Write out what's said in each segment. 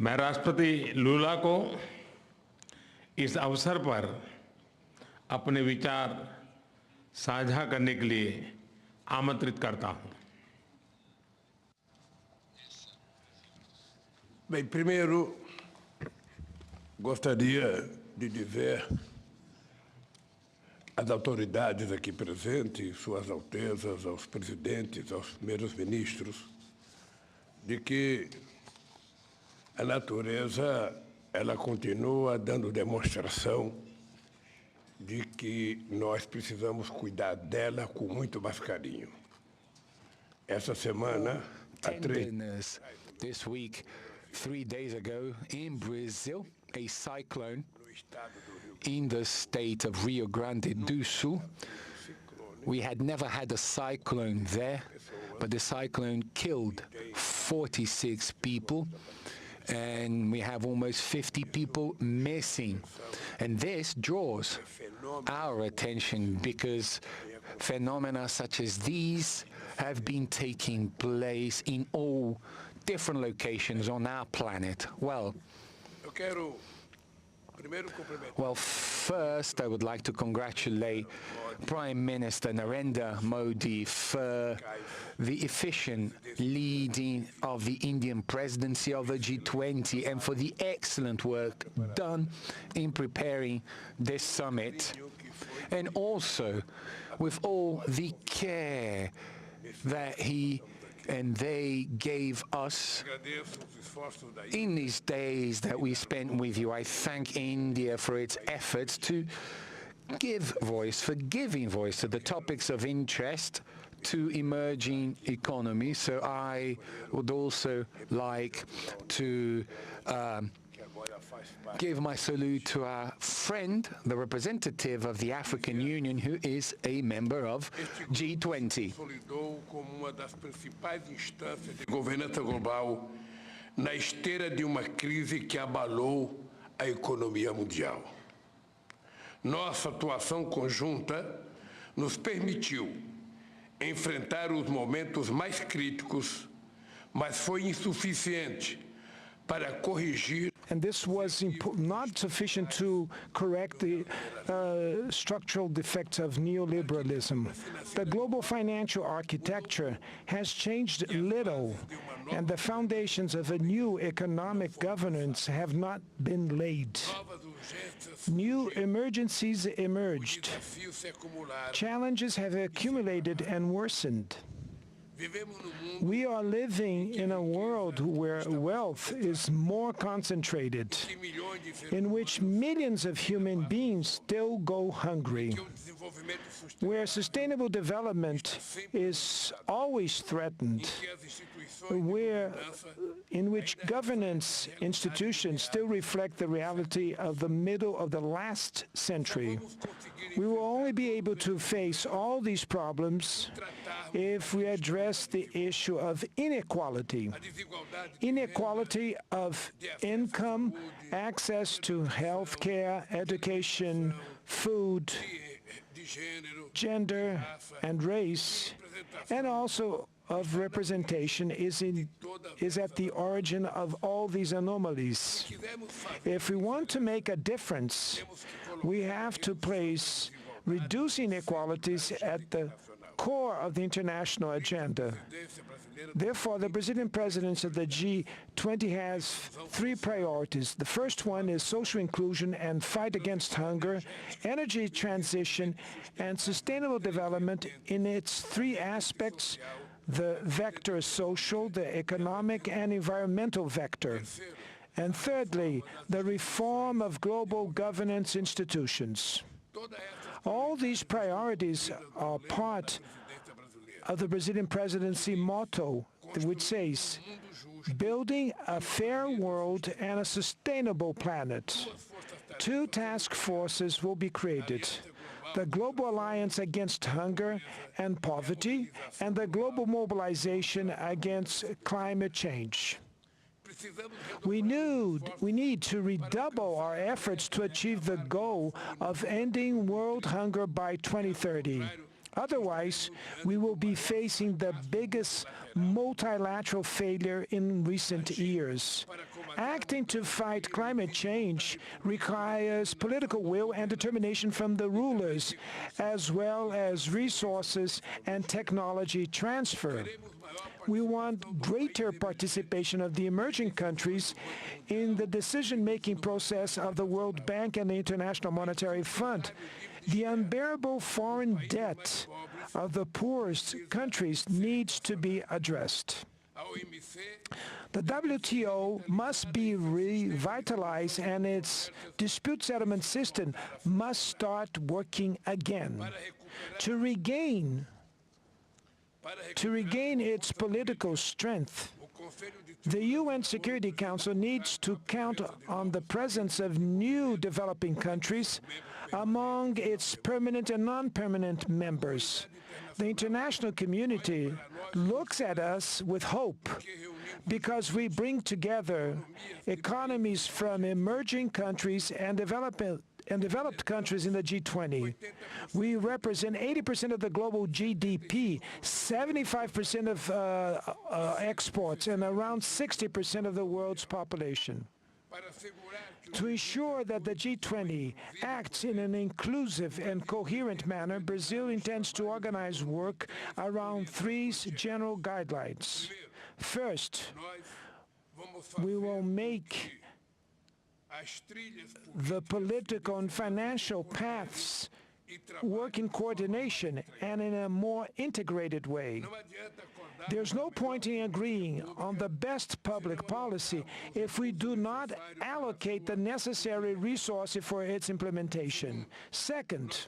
मैं राष्ट्रपति लूला को इस अवसर पर अपने विचार साझा करने के लिए आमंत्रित करता हूं। Bem, primeiro, gostaria de dizer às autoridades aqui presentes, Suas Altezas, aos presidentes, aos primeiros ministros, de que a natureza ela continua dando demonstração de que nós precisamos cuidar dela com muito mais carinho. Essa semana, this week, 3 days ago, in Brazil, a cyclone in the state of Rio Grande do Sul. We had never had a cyclone there, but the cyclone killed 46 people, and we have almost 50 people missing. And this draws our attention because phenomena such as these have been taking place in all different locations on our planet. Well, first I would like to congratulate Prime Minister Narendra Modi for the efficient leading of the Indian presidency of the G20 and for the excellent work done in preparing this summit, and also with all the care that he and they gave us in these days that we spent with you. I thank India for its efforts to give voice, for giving voice to the topics of interest to emerging economies. So I would also like to give my salute to our friend, the representative of the African Union, who is a member of G20. Como uma das principais instâncias de governança global na esteira de uma crise que abalou a economia mundial. Nossa atuação conjunta nos permitiu enfrentar os momentos mais críticos, mas foi insuficiente para corrigir. And this was not sufficient to correct the structural defects of neoliberalism. The global financial architecture has changed little, and the foundations of a new economic governance have not been laid. New emergencies emerged. Challenges have accumulated and worsened. We are living in a world where wealth is more concentrated, in which millions of human beings still go hungry, where sustainable development is always threatened, in which governance institutions still reflect the reality of the middle of the last century. We will only be able to face all these problems if we address the issue of inequality of income, access to health care, education, food, gender, and race, and also of representation is at the origin of all these anomalies. If we want to make a difference, we have to place reducing inequalities at the core of the international agenda. Therefore, the Brazilian presidency of the G20 has 3 priorities. The first one is social inclusion and fight against hunger, energy transition, and sustainable development in its 3 aspects: the vector social, the economic, and environmental vector. And thirdly, the reform of global governance institutions. All these priorities are part of the Brazilian presidency motto, which says, building a fair world and a sustainable planet. 2 task forces will be created: the Global Alliance Against Hunger and Poverty and the Global Mobilization Against Climate Change. We need to redouble our efforts to achieve the goal of ending world hunger by 2030. Otherwise, we will be facing the biggest multilateral failure in recent years. Acting to fight climate change requires political will and determination from the rulers, as well as resources and technology transfer. We want greater participation of the emerging countries in the decision-making process of the World Bank and the International Monetary Fund. The unbearable foreign debt of the poorest countries needs to be addressed. The WTO must be revitalized and its dispute settlement system must start working again. To regain its political strength, the UN Security Council needs to count on the presence of new developing countries among its permanent and non-permanent members. The international community looks at us with hope because we bring together economies from emerging countries and developed countries in the G20. We represent 80% of the global GDP, 75% of exports, and around 60% of the world's population. To ensure that the G20 acts in an inclusive and coherent manner, Brazil intends to organize work around three general guidelines. First, we will make the political and financial paths work in coordination and in a more integrated way. There's no point in agreeing on the best public policy if we do not allocate the necessary resources for its implementation. Second,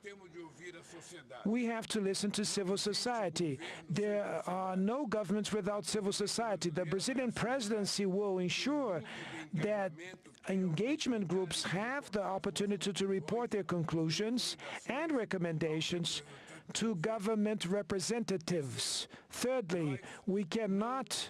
we have to listen to civil society. There are no governments without civil society. The Brazilian presidency will ensure that engagement groups have the opportunity to report their conclusions and recommendations to government representatives. Thirdly, we cannot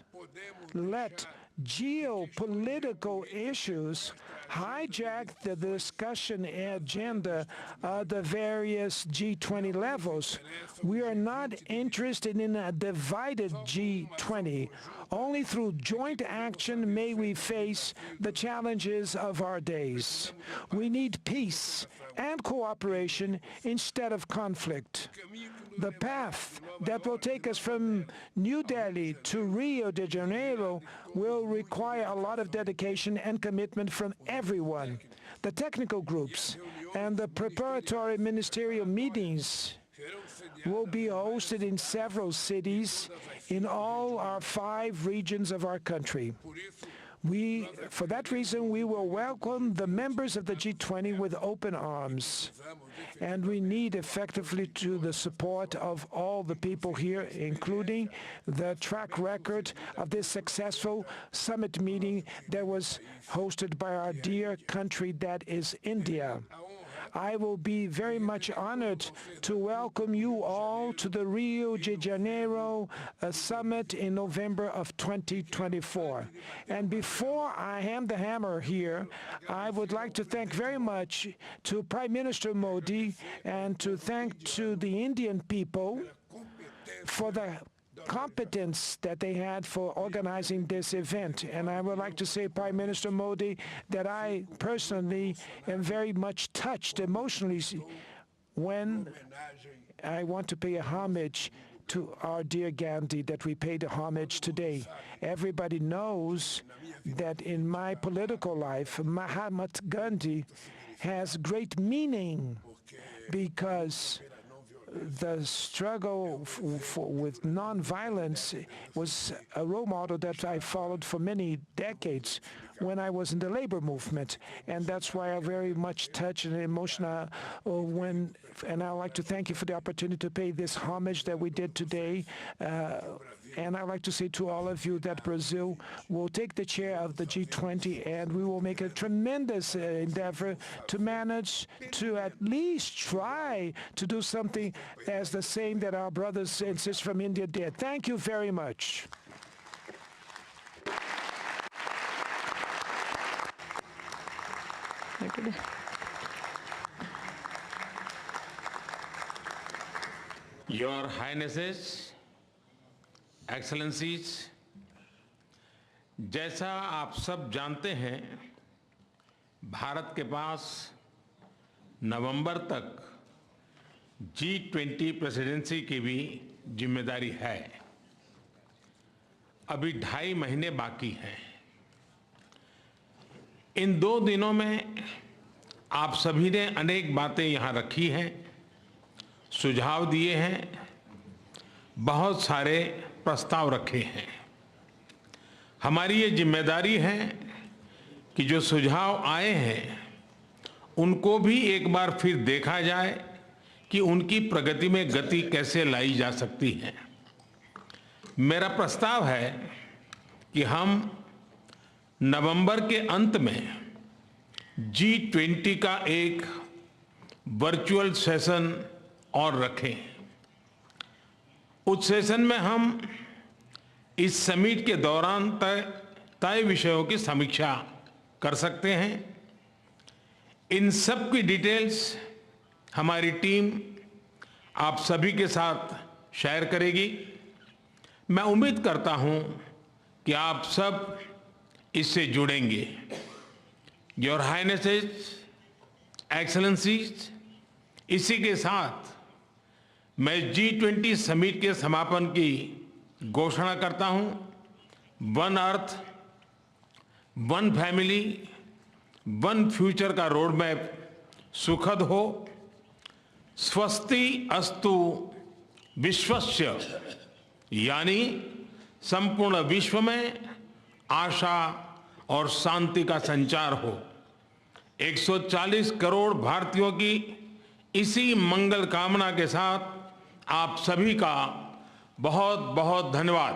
let geopolitical issues hijack the discussion agenda of the various G20 levels. We are not interested in a divided G20. Only through joint action may we face the challenges of our days. We need peace and cooperation instead of conflict. The path that will take us from New Delhi to Rio de Janeiro will require a lot of dedication and commitment from everyone. The technical groups and the preparatory ministerial meetings will be hosted in several cities in all our 5 regions of our country. For that reason, we will welcome the members of the G20 with open arms. And we need effectively the support of all the people here, including the track record of this successful summit meeting that was hosted by our dear country that is India. I will be very much honored to welcome you all to the Rio de Janeiro summit in November of 2024. And before I hand the hammer here, I would like to thank very much to Prime Minister Modi and to thank to the Indian people for the competence that they had for organizing this event. And I would like to say, Prime Minister Modi, that I personally am very much touched emotionally when I want to pay a homage to our dear Gandhi, that we paid a homage today. Everybody knows that in my political life, Mahatma Gandhi has great meaning because the struggle with nonviolence was a role model that I followed for many decades when I was in the labor movement. And that's why I'm very much touched and emotional and I'd like to thank you for the opportunity to pay this homage that we did today. And I'd like to say to all of you that Brazil will take the chair of the G20 and we will make a tremendous endeavor to manage to at least try to do something as the same that our brothers and sisters from India did. Thank you very much. Your Highnesses, Excellencies, जैसा आप सब जानते हैं, भारत के पास नवंबर तक G20 presidency की भी जिम्मेदारी है। अभी 2.5 महीने बाकी हैं। इन 2 दिनों में आप सभी ने अनेक बातें यहाँ रखी हैं, सुझाव दिए हैं, बहुत सारे प्रस्ताव रखे हैं। हमारी ये जिम्मेदारी है कि जो सुझाव आए हैं उनको भी एक बार फिर देखा जाए कि उनकी प्रगति में गति कैसे लाई जा सकती है। मेरा प्रस्ताव है कि हम नवंबर के अंत में G20 का एक वर्चुअल सेशन और रखें। उस सेशन में हम इस समिट के दौरान तय विषयों की समीक्षा कर सकते हैं। इन सब की डिटेल्स हमारी टीम आप सभी के साथ शेयर करेगी। मैं उम्मीद करता हूं कि आप सब इससे जुड़ेंगे। योर हाइनेसेस, एक्सेलेंसीज, इसी के साथ मैं G20 समिट के समापन की घोषणा करता हूं। One earth, one family, one future का रोड मैप सुखद हो। स्वस्ति अस्तु विश्वस्य, यानी संपूर्ण विश्व में आशा और शांति का संचार हो। 140 करोड़ भारतीयों की इसी मंगल कामना के साथ आप सभी का बहुत बहुत धन्यवाद।